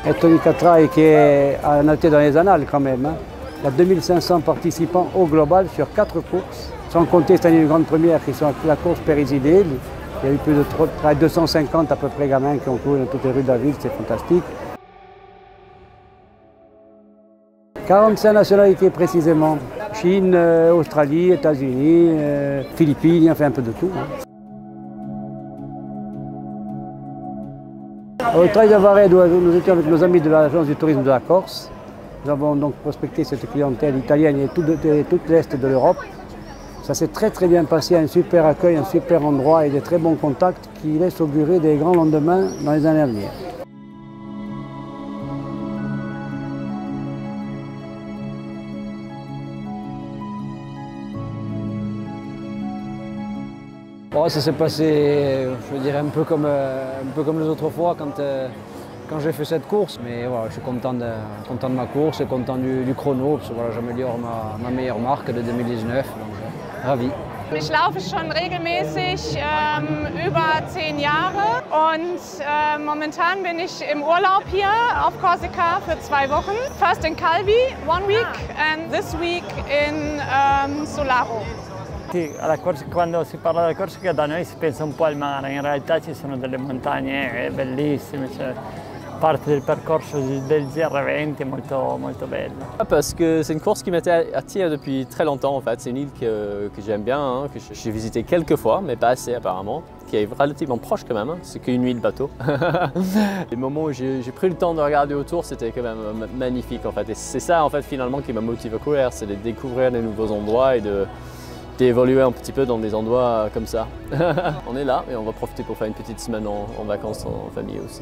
Et Tony Catrail qui est noté dans les annales quand même. Hein. Il y a 2500 participants au global sur 4 courses, sans compter cette année une grande première qui sont la course Pérésidée. Il y a eu plus de 250 à peu près gamins qui ont couru dans toutes les rues de la ville, c'est fantastique. 45 nationalités précisément. Chine, Australie, États-Unis, Philippines, enfin un peu de tout. Hein. Au Trail de Vared, nous étions avec nos amis de l'agence du tourisme de la Corse. Nous avons donc prospecté cette clientèle italienne et toute l'Est de l'Europe. Ça s'est très bien passé, un super accueil, un super endroit et des très bons contacts qui laissent augurer des grands lendemains dans les années à venir. Bon, ça s'est passé, je dirais, un peu comme les autres fois quand j'ai fait cette course. Mais voilà, je suis content de ma course et content du chrono, parce que voilà, j'améliore ma meilleure marque de 2019, donc ravi. Ich laufe schon regelmäßig über 10 Jahre und momentan bin ich im Urlaub hier auf Korsika für 2 Wochen. First in Calvi, 1 week, and this week in Solaro. Sì, quando si parla della Corsica da noi si pensa un po' al mare, in realtà ci sono delle montagne bellissime, cioè parte del percorso del GR20 est molto belle. Parce que c'est une course qui m'attire depuis très longtemps en fait. C'est une île que j'aime bien, hein, que j'ai visité quelques fois, mais pas assez apparemment, qui est relativement proche quand même, hein. C'est qu'une nuit de bateau. Les moments où j'ai pris le temps de regarder autour, c'était quand même magnifique en fait. Et c'est ça en fait finalement qui m'a motivé à courir, c'est de découvrir des nouveaux endroits et d'évoluer un petit peu dans des endroits comme ça. On est là et on va profiter pour faire une petite semaine en vacances en famille aussi.